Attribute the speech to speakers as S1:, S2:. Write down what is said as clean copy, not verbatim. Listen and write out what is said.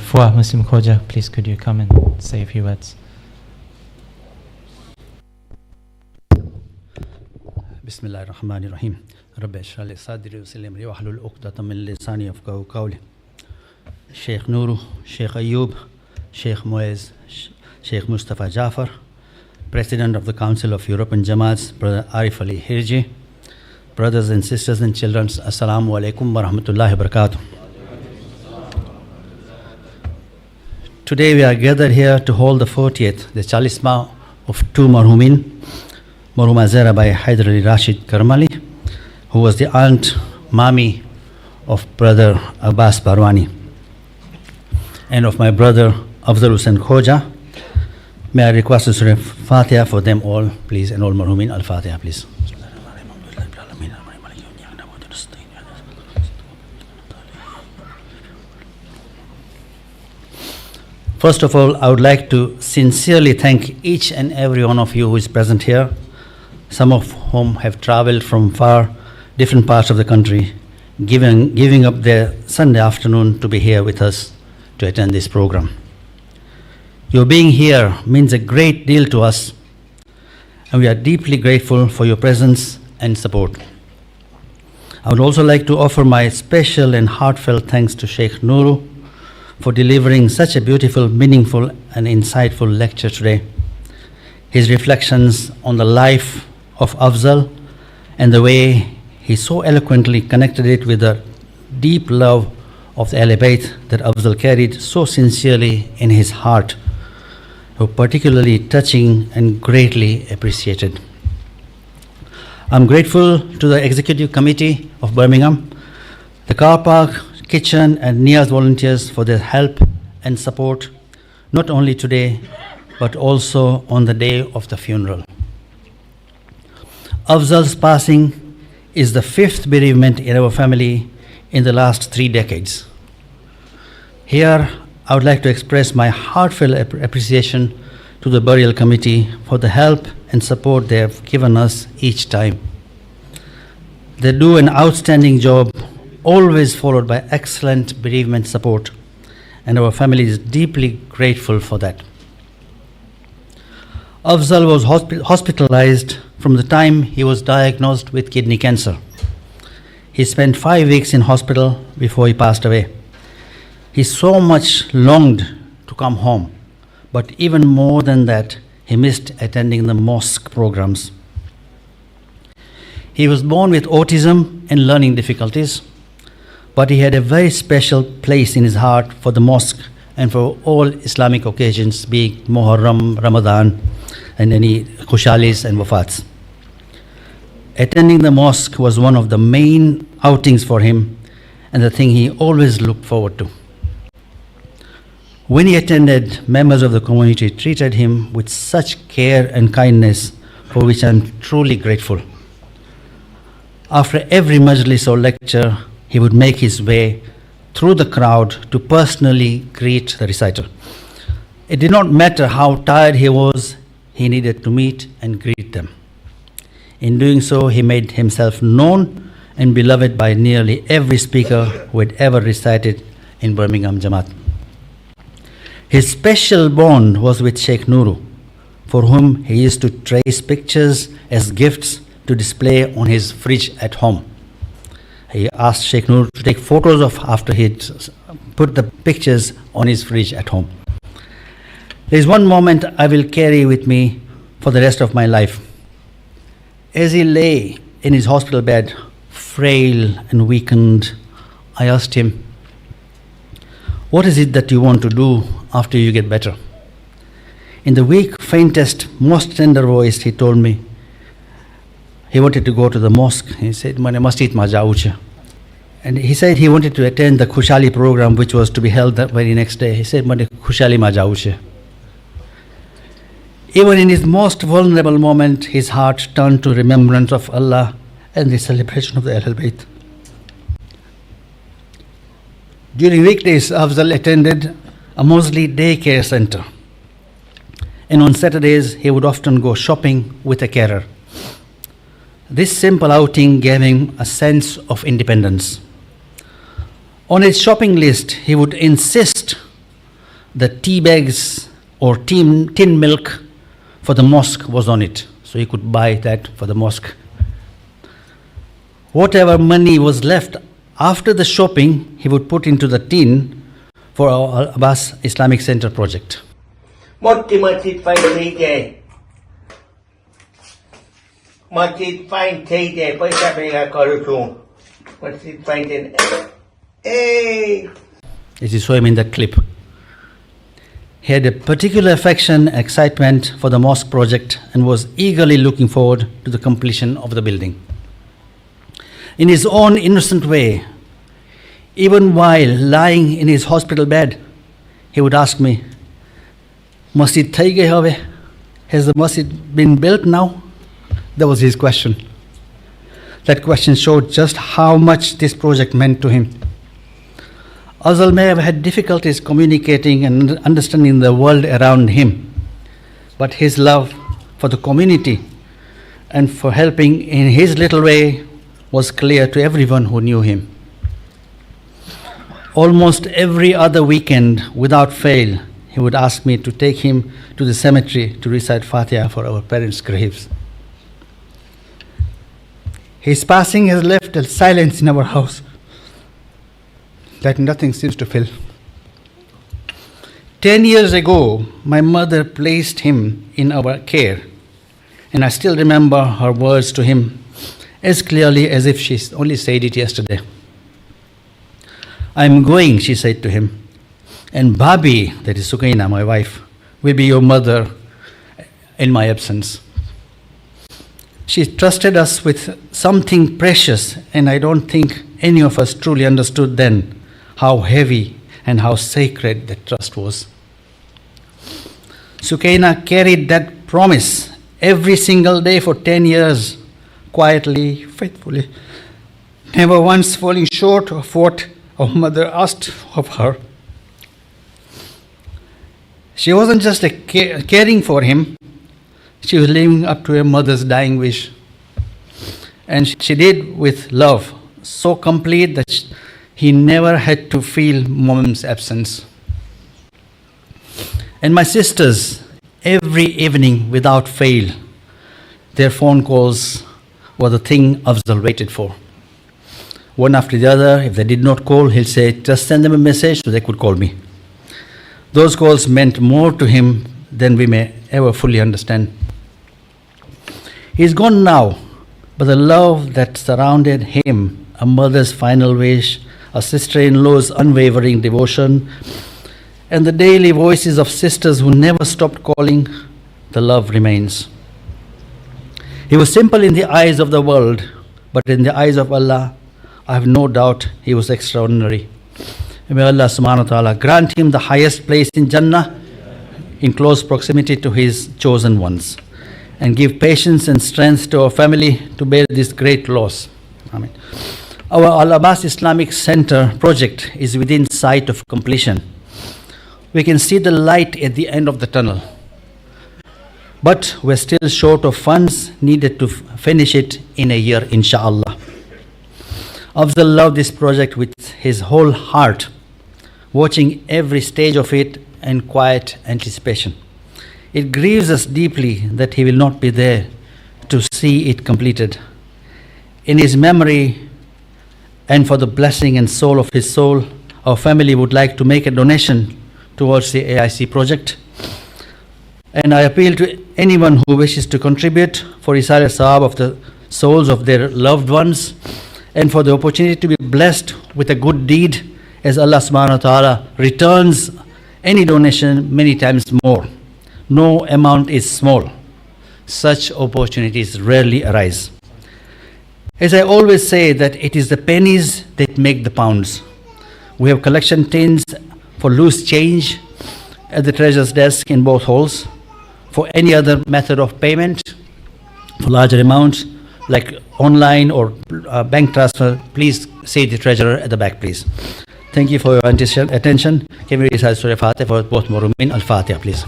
S1: Fwa, Muslim Khoja, please could you come and say a few words?
S2: Bismillah ar-Rahman ar-Rahim. Rabbi shrah li sadri wa sallim li wahlul uqdatan min lisani yafqahu qawli. Sheikh Nuru, Sheikh Ayub, Sheikh Muez, Sheikh Mustafa Jafar, President of the Council of European Jamaats, Brother Arif Ali Hirji, brothers and sisters and children, Assalamu alaikum wa rahmatullahi wa barakatuh. Today we are gathered here to hold the 40th, the Chalisma of two Marhumin, Marhuma Zahra by Hyder Ali Rashid Karmali, who was the aunt, Mami of Brother Abbas Barwani, and of my brother Afzal Hussein Khoja. May I request to Surah Fatiha for them all, please, and all Marhumin. Al-Fatiha, please. First of all, I would like to sincerely thank each and every one of you who is present here, some of whom have traveled from far different parts of the country, giving up their Sunday afternoon to be here with us to attend this program. Your being here means a great deal to us, and we are deeply grateful for your presence and support. I would also like to offer my special and heartfelt thanks to Sheikh Nuru for delivering such a beautiful, meaningful, and insightful lecture today. His reflections on the life of Afzal and the way he so eloquently connected it with the deep love of the Ahl Bayt that Afzal carried so sincerely in his heart were particularly touching and greatly appreciated. I'm grateful to the Executive Committee of Birmingham, the car park, kitchen and Niyaz volunteers for their help and support, not only today, but also on the day of the funeral. Afzal's passing is the fifth bereavement in our family in the last 3 decades. Here, I would like to express my heartfelt appreciation to the burial committee for the help and support they have given us each time. They do an outstanding job, always followed by excellent bereavement support, and our family is deeply grateful for that. Afzal was hospitalized from the time he was diagnosed with kidney cancer. He spent 5 weeks in hospital before he passed away. He so much longed to come home, but even more than that, he missed attending the mosque programs. He was born with autism and learning difficulties, but he had a very special place in his heart for the mosque and for all Islamic occasions, be it Muharram, Ramadan, and any Khushalis and Wafats. Attending the mosque was one of the main outings for him and the thing he always looked forward to. When he attended, members of the community treated him with such care and kindness, for which I am truly grateful. After every majlis or lecture, he would make his way through the crowd to personally greet the reciter. It did not matter how tired he was, he needed to meet and greet them. In doing so, he made himself known and beloved by nearly every speaker who had ever recited in Birmingham Jamaat. His special bond was with Sheikh Nuru, for whom he used to trace pictures as gifts to display on his fridge at home. He asked Sheikh Nuru to take photos of after he'd put the pictures on his fridge at home. There is one moment I will carry with me for the rest of my life. As he lay in his hospital bed, frail and weakened, I asked him, "What is it that you want to do after you get better?" In the weak, faintest, most tender voice, he told me he wanted to go to the mosque. He said, "Mane masjid ma jauche." And he said he wanted to attend the Khushali program, which was to be held that very next day. He said, "Mane Khushali ma jauche." Even in his most vulnerable moment, his heart turned to remembrance of Allah and the celebration of the Ahl Bayt. During weekdays, Afzal attended a Mosley daycare center, and on Saturdays he would often go shopping with a carer. This simple outing gave him a sense of independence. On his shopping list, he would insist the tea bags or tin milk for the mosque was on it. So he could buy that for the mosque. Whatever money was left after the shopping, he would put into the tin for our Abbas Islamic Center project.
S3: Motti masjid fine thayi masjid fine thayi જાય પૈસા ભેગા કરું છું masjid fine thayi hey.
S2: As you saw him in that clip. He had a particular affection, excitement for the mosque project and was eagerly looking forward to the completion of the building. In his own innocent way, even while lying in his hospital bed, he would ask me, Masjid thai gayi have? Has the masjid been built now? That was his question. That question showed just how much this project meant to him. Afzal may have had difficulties communicating and understanding the world around him, but his love for the community and for helping in his little way was clear to everyone who knew him. Almost every other weekend, without fail, he would ask me to take him to the cemetery to recite Fatiha for our parents' graves. His passing has left a silence in our house that nothing seems to fill. 10 years ago, my mother placed him in our care, and I still remember her words to him as clearly as if she only said it yesterday. I'm going, she said to him, and Bhabi, that is Sukaina, my wife, will be your mother in my absence. She trusted us with something precious, and I don't think any of us truly understood then how heavy and how sacred that trust was. Sukaina carried that promise every single day for 10 years, quietly, faithfully, never once falling short of what our mother asked of her. She wasn't just caring for him, she was living up to her mother's dying wish. And she did with love, so complete that he never had to feel mom's absence. And my sisters, every evening without fail, their phone calls were the thing Afzal waited for. One after the other, if they did not call, he'll say, just send them a message so they could call me. Those calls meant more to him than we may ever fully understand. He's gone now, but the love that surrounded him, a mother's final wish, a sister-in-law's unwavering devotion, and the daily voices of sisters who never stopped calling, the love remains. He was simple in the eyes of the world, but in the eyes of Allah, I have no doubt he was extraordinary. May Allah subhanahu wa ta'ala grant him the highest place in Jannah in close proximity to his chosen ones, and give patience and strength to our family to bear this great loss. Amen. Our Al-Abbas Islamic Center project is within sight of completion. We can see the light at the end of the tunnel. But we're still short of funds needed to finish it in a year, inshallah. Afzal loved this project with his whole heart, watching every stage of it in quiet anticipation. It grieves us deeply that he will not be there to see it completed. In his memory, and for the blessing and soul of his soul, our family would like to make a donation towards the AIC project. And I appeal to anyone who wishes to contribute for Isar Sahab of the souls of their loved ones, and for the opportunity to be blessed with a good deed, as Allah subhanahu wa ta'ala returns any donation many times more. No amount is small. Such opportunities rarely arise. As I always say, that it is the pennies that make the pounds. We have collection tins for loose change at the treasurer's desk in both halls. For any other method of payment, for larger amounts, like online or bank transfer, please see the treasurer at the back, please. Thank you for your attention. Can we recite Surah Fatiha for both Marhum and Al-Fatiha, please?